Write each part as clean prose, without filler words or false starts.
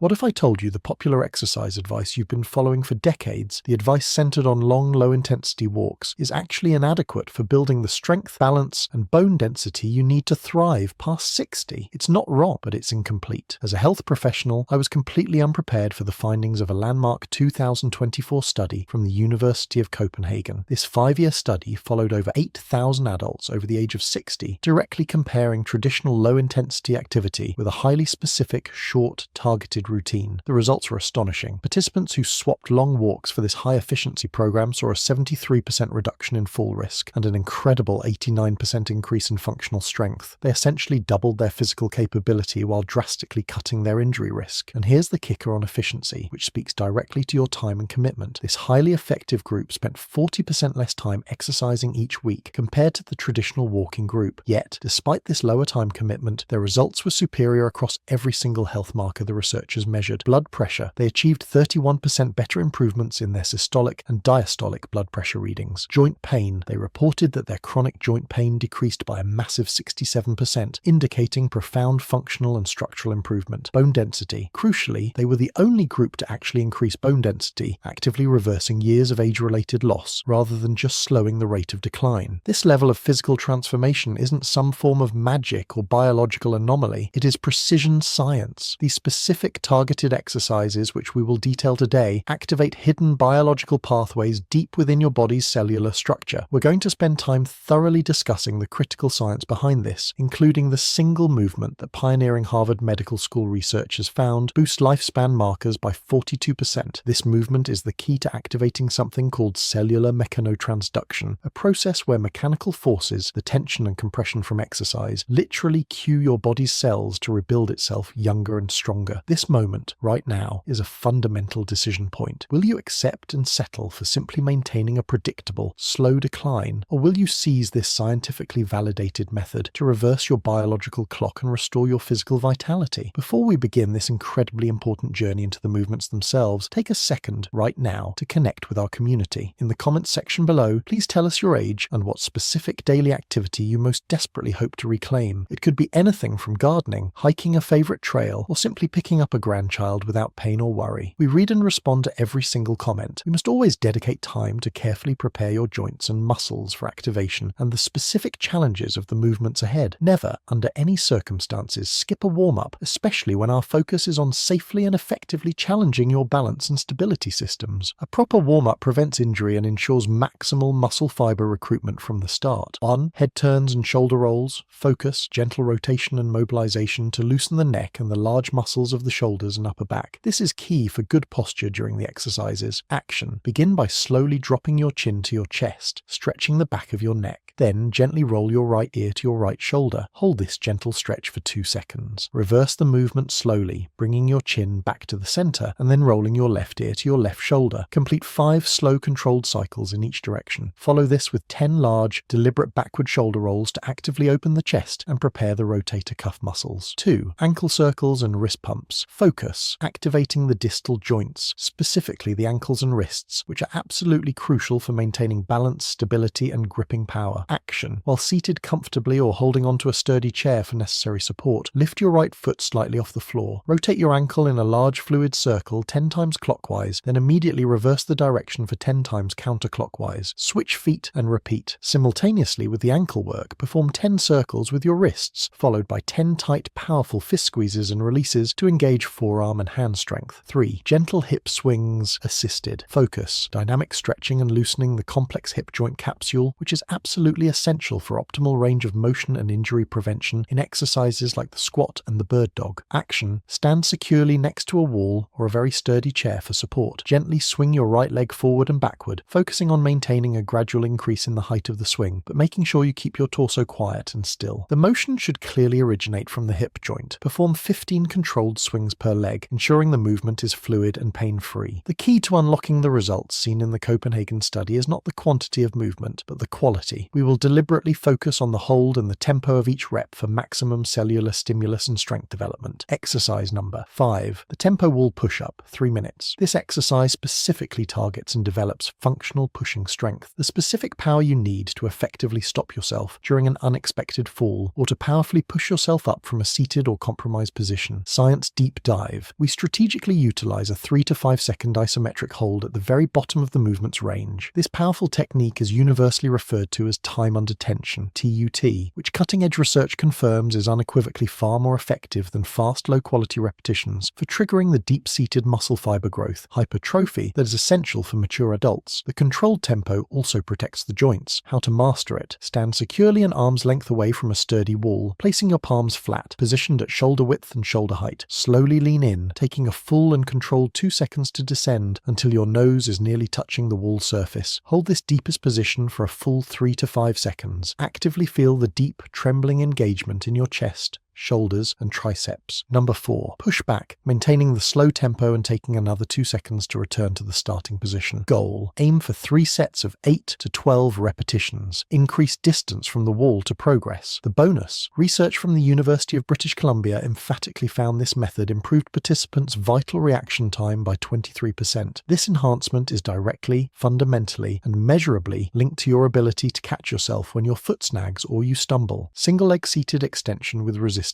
What if I told you the popular exercise advice you've been following for decades, the advice centered on long, low-intensity walks, is actually inadequate for building the strength, balance, and bone density you need to thrive past 60? It's not wrong, but it's incomplete. As a health professional, I was completely unprepared for the findings of a landmark 2024 study from the University of Copenhagen. This 5-year study followed over 8,000 adults over the age of 60, directly comparing traditional low-intensity activity with a highly specific, short, targeted routine. The results were astonishing. Participants who swapped long walks for this high-efficiency program saw a 73% reduction in fall risk and an incredible 89% increase in functional strength. They essentially doubled their physical capability while drastically cutting their injury risk. And here's the kicker on efficiency, which speaks directly to your time and commitment. This highly effective group spent 40% less time exercising each week compared to the traditional walking group. Yet, despite this lower time commitment, their results were superior across every single health marker the researchers measured. Blood pressure. They achieved 31% better improvements in their systolic and diastolic blood pressure readings. Joint pain. They reported that their chronic joint pain decreased by a massive 67%, indicating profound functional and structural improvement. Bone density. Crucially, they were the only group to actually increase bone density, actively reversing years of age-related loss, rather than just slowing the rate of decline. This level of physical transformation isn't some form of magic or biological anomaly. It is precision science. These specific targeted exercises, which we will detail today, activate hidden biological pathways deep within your body's cellular structure. We're going to spend time thoroughly discussing the critical science behind this, including the single movement that pioneering Harvard Medical School researchers found boosts lifespan markers by 42%. This movement is the key to activating something called cellular mechanotransduction, a process where mechanical forces, the tension and compression from exercise, literally cue your body's cells to rebuild itself younger and stronger. This moment, right now, is a fundamental decision point. Will you accept and settle for simply maintaining a predictable, slow decline, or will you seize this scientifically validated method to reverse your biological clock and restore your physical vitality? Before we begin this incredibly important journey into the movements themselves, take a second right now to connect with our community. In the comments section below, please tell us your age and what specific daily activity you most desperately hope to reclaim. It could be anything from gardening, hiking a favorite trail, or simply picking up a grandchild without pain or worry. We read and respond to every single comment. You must always dedicate time to carefully prepare your joints and muscles for activation and the specific challenges of the movements ahead. Never, under any circumstances, skip a warm-up, especially when our focus is on safely and effectively challenging your balance and stability systems. A proper warm-up prevents injury and ensures maximal muscle fiber recruitment from the start. 1. Head turns and shoulder rolls. Focus, gentle rotation and mobilization to loosen the neck and the large muscles of the shoulders and upper back. This is key for good posture during the exercises. Action. Begin by slowly dropping your chin to your chest, stretching the back of your neck. Then gently roll your right ear to your right shoulder. Hold this gentle stretch for 2 seconds. Reverse the movement slowly, bringing your chin back to the center and then rolling your left ear to your left shoulder. Complete 5 slow controlled cycles in each direction. Follow this with 10 large, deliberate backward shoulder rolls to actively open the chest and prepare the rotator cuff muscles. 2. Ankle circles and wrist pumps. Focus, activating the distal joints, specifically the ankles and wrists, which are absolutely crucial for maintaining balance, stability, and gripping power. Action. While seated comfortably or holding onto a sturdy chair for necessary support, lift your right foot slightly off the floor. Rotate your ankle in a large fluid circle 10 times clockwise, then immediately reverse the direction for 10 times counterclockwise. Switch feet and repeat. Simultaneously with the ankle work, perform 10 circles with your wrists, followed by 10 tight, powerful fist squeezes and releases to engage forearm and hand strength. 3. Gentle hip swings assisted. Focus. Dynamic stretching and loosening the complex hip joint capsule, which is absolutely essential for optimal range of motion and injury prevention in exercises like the squat and the bird dog. Action. Stand securely next to a wall or a very sturdy chair for support. Gently swing your right leg forward and backward, focusing on maintaining a gradual increase in the height of the swing, but making sure you keep your torso quiet and still. The motion should clearly originate from the hip joint. Perform 15 controlled swings per leg, ensuring the movement is fluid and pain-free. The key to unlocking the results seen in the Copenhagen study is not the quantity of movement, but the quality. We will will deliberately focus on the hold and the tempo of each rep for maximum cellular stimulus and strength development. Exercise number 5. The tempo wall push-up, 3 minutes. This exercise specifically targets and develops functional pushing strength, the specific power you need to effectively stop yourself during an unexpected fall, or to powerfully push yourself up from a seated or compromised position. Science deep dive. We strategically utilize a 3 to 5 second isometric hold at the very bottom of the movement's range. This powerful technique is universally referred to as time under tension, TUT, which cutting-edge research confirms is unequivocally far more effective than fast, low-quality repetitions for triggering the deep-seated muscle fiber growth, hypertrophy, that is essential for mature adults. The controlled tempo also protects the joints. How to master it. Stand securely an arm's length away from a sturdy wall, placing your palms flat, positioned at shoulder width and shoulder height. Slowly lean in, taking a full and controlled 2 seconds to descend until your nose is nearly touching the wall surface. Hold this deepest position for a full 3 to 5 seconds. Actively feel the deep, trembling engagement in your chest, shoulders, and triceps. Number 4. Push back, maintaining the slow tempo and taking another 2 seconds to return to the starting position. Goal. Aim for 3 sets of 8 to 12 repetitions. Increase distance from the wall to progress. The bonus. Research from the University of British Columbia emphatically found this method improved participants' vital reaction time by 23%. This enhancement is directly, fundamentally, and measurably linked to your ability to catch yourself when your foot snags or you stumble. Single leg seated extension with resistance,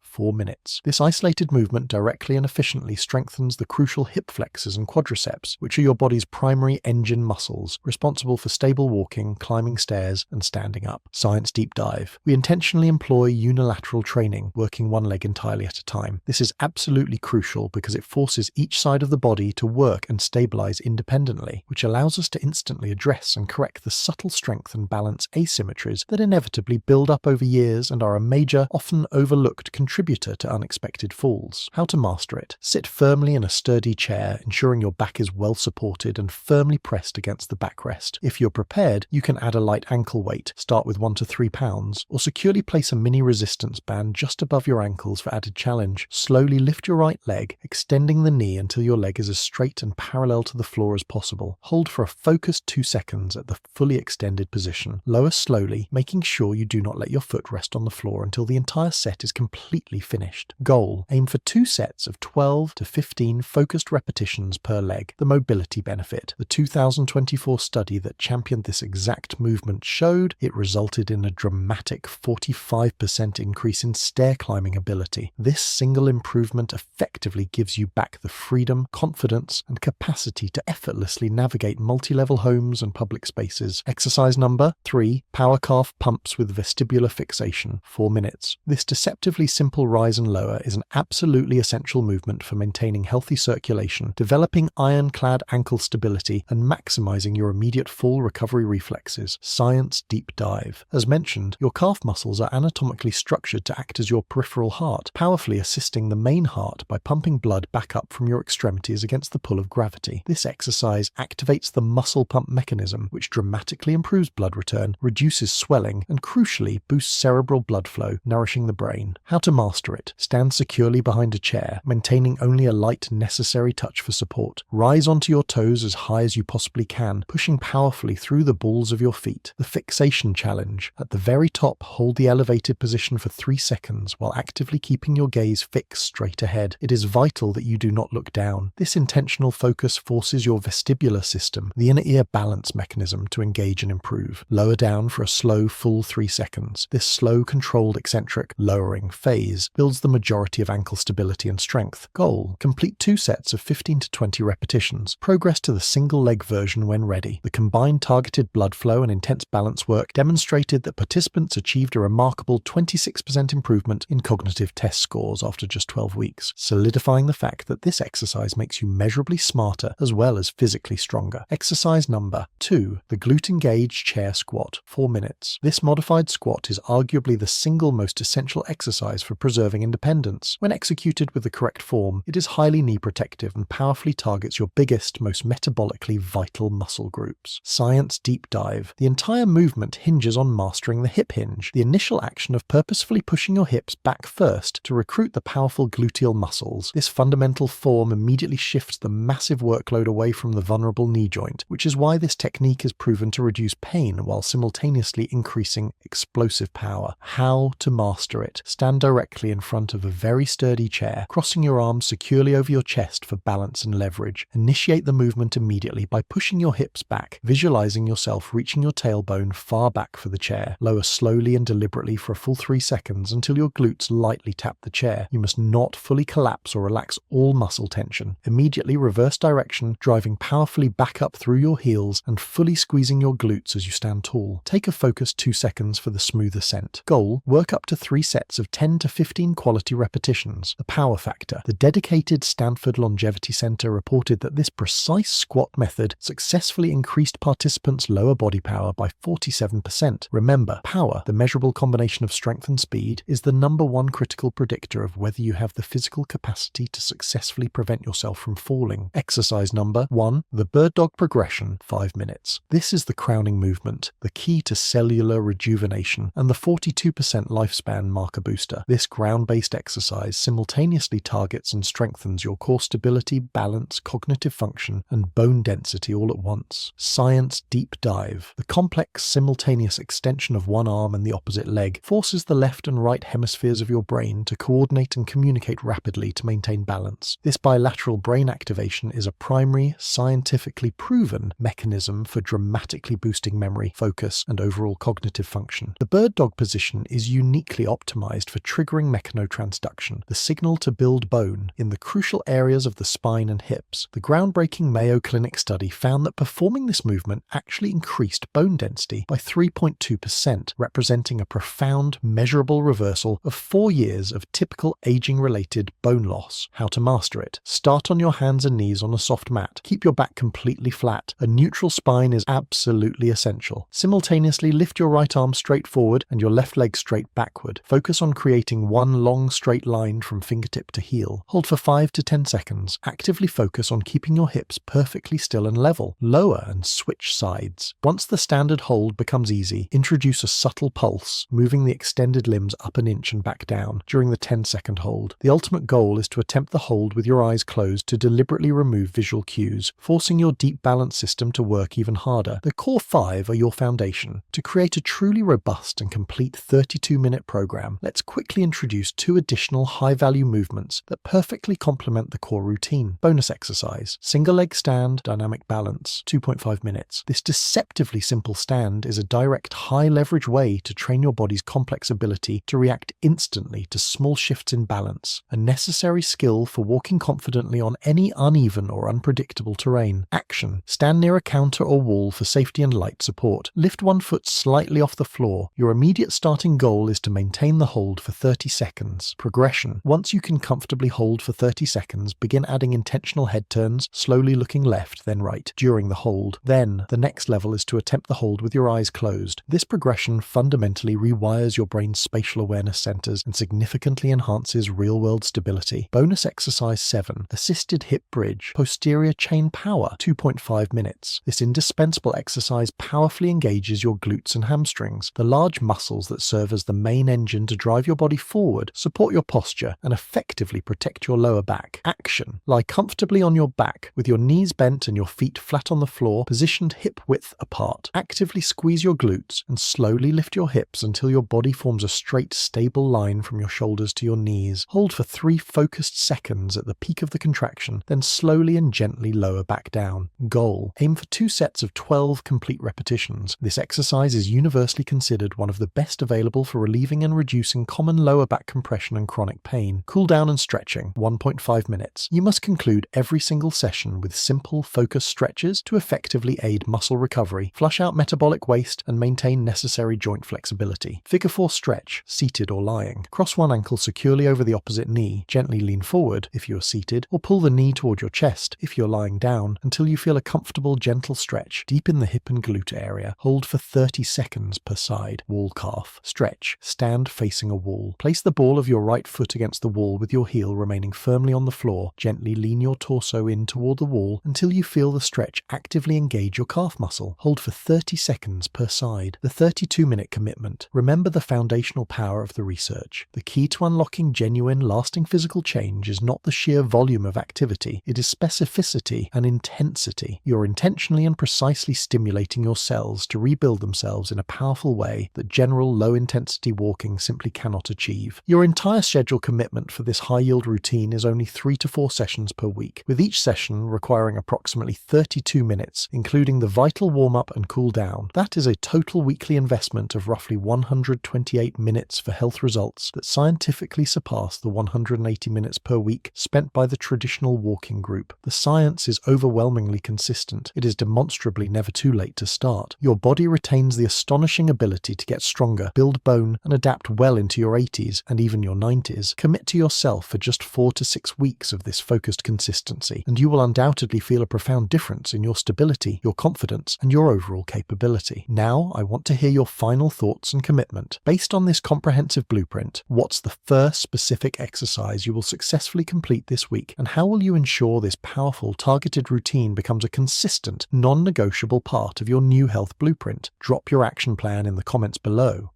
4 minutes. This isolated movement directly and efficiently strengthens the crucial hip flexors and quadriceps, which are your body's primary engine muscles, responsible for stable walking, climbing stairs, and standing up. Science deep dive. We intentionally employ unilateral training, working one leg entirely at a time. This is absolutely crucial because it forces each side of the body to work and stabilize independently, which allows us to instantly address and correct the subtle strength and balance asymmetries that inevitably build up over years and are a major, often overlooked contributor to unexpected falls. How to master it. Sit firmly in a sturdy chair, ensuring your back is well supported and firmly pressed against the backrest. If you're prepared, you can add a light ankle weight, start with 1 to 3 pounds, or securely place a mini resistance band just above your ankles for added challenge. Slowly lift your right leg, extending the knee until your leg is as straight and parallel to the floor as possible. Hold for a focused 2 seconds at the fully extended position. Lower slowly, making sure you do not let your foot rest on the floor until the entire set is completely finished. Goal. Aim for 2 sets of 12 to 15 focused repetitions per leg. The mobility benefit. The 2024 study that championed this exact movement showed it resulted in a dramatic 45% increase in stair climbing ability. This single improvement effectively gives you back the freedom, confidence, and capacity to effortlessly navigate multi-level homes and public spaces. Exercise number 3. Power calf pumps with vestibular fixation, 4 minutes. This deceptively simple rise and lower is an absolutely essential movement for maintaining healthy circulation, developing ironclad ankle stability, and maximizing your immediate fall recovery reflexes. Science deep dive. As mentioned, your calf muscles are anatomically structured to act as your peripheral heart, powerfully assisting the main heart by pumping blood back up from your extremities against the pull of gravity. This exercise activates the muscle pump mechanism, which dramatically improves blood return, reduces swelling, and crucially boosts cerebral blood flow, nourishing the brain. How to master it. Stand securely behind a chair, maintaining only a light necessary touch for support. Rise onto your toes as high as you possibly can, pushing powerfully through the balls of your feet. The fixation challenge. At the very top, hold the elevated position for 3 seconds while actively keeping your gaze fixed straight ahead. It is vital that you do not look down. This intentional focus forces your vestibular system, the inner ear balance mechanism, to engage and improve. Lower down for a slow, full 3 seconds. This slow, controlled, eccentric, lowering phase builds the majority of ankle stability and strength. Goal. Complete 2 sets of 15 to 20 repetitions. Progress to the single leg version when ready. The combined targeted blood flow and intense balance work demonstrated that participants achieved a remarkable 26% improvement in cognitive test scores after just 12 weeks, solidifying the fact that this exercise makes you measurably smarter as well as physically stronger. Exercise number 2. The glute engaged chair squat, 4 minutes. This modified squat is arguably the single most essential exercise exercise for preserving independence. When executed with the correct form, it is highly knee protective and powerfully targets your biggest, most metabolically vital muscle groups. Science Deep Dive. The entire movement hinges on mastering the hip hinge, the initial action of purposefully pushing your hips back first to recruit the powerful gluteal muscles. This fundamental form immediately shifts the massive workload away from the vulnerable knee joint, which is why this technique is proven to reduce pain while simultaneously increasing explosive power. How to master it. Stand directly in front of a very sturdy chair, crossing your arms securely over your chest for balance and leverage. Initiate the movement immediately by pushing your hips back, visualizing yourself reaching your tailbone far back for the chair. Lower slowly and deliberately for a full 3 seconds until your glutes lightly tap the chair. You must not fully collapse or relax all muscle tension. Immediately reverse direction, driving powerfully back up through your heels and fully squeezing your glutes as you stand tall. Take a focused 2 seconds for the smooth ascent. Goal: work up to 3 sets of 10 to 15 quality repetitions. The power factor. The dedicated Stanford Longevity Center reported that this precise squat method successfully increased participants' lower body power by 47%. Remember, power, the measurable combination of strength and speed, is the #1 critical predictor of whether you have the physical capacity to successfully prevent yourself from falling. Exercise number 1, the bird dog progression, 5 minutes. This is the crowning movement, the key to cellular rejuvenation, and the 42% lifespan marker booster. This ground-based exercise simultaneously targets and strengthens your core stability, balance, cognitive function, and bone density all at once. Science Deep Dive. The complex simultaneous extension of one arm and the opposite leg forces the left and right hemispheres of your brain to coordinate and communicate rapidly to maintain balance. This bilateral brain activation is a primary, scientifically proven mechanism for dramatically boosting memory, focus, and overall cognitive function. The bird dog position is uniquely optimized for triggering mechanotransduction, the signal to build bone, in the crucial areas of the spine and hips. The groundbreaking Mayo Clinic study found that performing this movement actually increased bone density by 3.2%, representing a profound, measurable reversal of 4 years of typical aging-related bone loss. How to master it. Start on your hands and knees on a soft mat. Keep your back completely flat. A neutral spine is absolutely essential. Simultaneously lift your right arm straight forward and your left leg straight backward. Focus on creating one long straight line from fingertip to heel. Hold for 5 to 10 seconds. Actively focus on keeping your hips perfectly still and level. Lower and switch sides. Once the standard hold becomes easy, introduce a subtle pulse, moving the extended limbs up an inch and back down during the 10-second hold. The ultimate goal is to attempt the hold with your eyes closed to deliberately remove visual cues, forcing your deep balance system to work even harder. The core 5 are your foundation. To create a truly robust and complete 32-minute program, let's quickly introduce 2 additional high-value movements that perfectly complement the core routine. Bonus exercise: single leg stand, dynamic balance, 2.5 minutes. This deceptively simple stand is a direct high-leverage way to train your body's complex ability to react instantly to small shifts in balance, a necessary skill for walking confidently on any uneven or unpredictable terrain. Action: stand near a counter or wall for safety and light support. Lift one foot slightly off the floor. Your immediate starting goal is to maintain the hold for 30 seconds. Progression: once you can comfortably hold for 30 seconds, begin adding intentional head turns, slowly looking left, then right, during the hold. Then, the next level is to attempt the hold with your eyes closed. This progression fundamentally rewires your brain's spatial awareness centers and significantly enhances real-world stability. Bonus exercise 7, assisted hip bridge, posterior chain power, 2.5 minutes. This indispensable exercise powerfully engages your glutes and hamstrings, the large muscles that serve as the main engine to drive your body forward, support your posture, and effectively protect your lower back. Action: lie comfortably on your back, with your knees bent and your feet flat on the floor, positioned hip-width apart. Actively squeeze your glutes and slowly lift your hips until your body forms a straight, stable line from your shoulders to your knees. Hold for 3 focused seconds at the peak of the contraction, then slowly and gently lower back down. Goal: aim for 2 sets of 12 complete repetitions. This exercise is universally considered one of the best available for relieving and reducing common lower back compression and chronic pain. Cool down and stretching, 1.5 minutes. You must conclude every single session with simple, focused stretches to effectively aid muscle recovery, flush out metabolic waste, and maintain necessary joint flexibility. Figure 4 stretch, seated or lying. Cross one ankle securely over the opposite knee, gently lean forward if you are seated, or pull the knee toward your chest if you're lying down until you feel a comfortable, gentle stretch deep in the hip and glute area. Hold for 30 seconds per side. Wall calf. Stretch, stand facing a wall. Place the ball of your right foot against the wall with your heel remaining firmly on the floor. Gently lean your torso in toward the wall until you feel the stretch actively engage your calf muscle. Hold for 30 seconds per side. The 32-minute commitment. Remember the foundational power of the research. The key to unlocking genuine, lasting physical change is not the sheer volume of activity, it is specificity and intensity. You're intentionally and precisely stimulating your cells to rebuild themselves in a powerful way that general low-intensity walking simply cannot achieve. Your entire schedule commitment for this high-yield routine is only 3 to 4 sessions per week, with each session requiring approximately 32 minutes, including the vital warm-up and cool-down. That is a total weekly investment of roughly 128 minutes for health results that scientifically surpass the 180 minutes per week spent by the traditional walking group. The science is overwhelmingly consistent. It is demonstrably never too late to start. Your body retains the astonishing ability to get stronger, build bone, and adapt well into your 80s and even your 90s. Commit to yourself for just 4 to 6 weeks of this focused consistency, and you will undoubtedly feel a profound difference in your stability, your confidence, and your overall capability. Now, I want to hear your final thoughts and commitment. Based on this comprehensive blueprint, what's the first specific exercise you will successfully complete this week, and how will you ensure this powerful, targeted routine becomes a consistent, non-negotiable part of your new health blueprint? Drop your action plan in the comments below.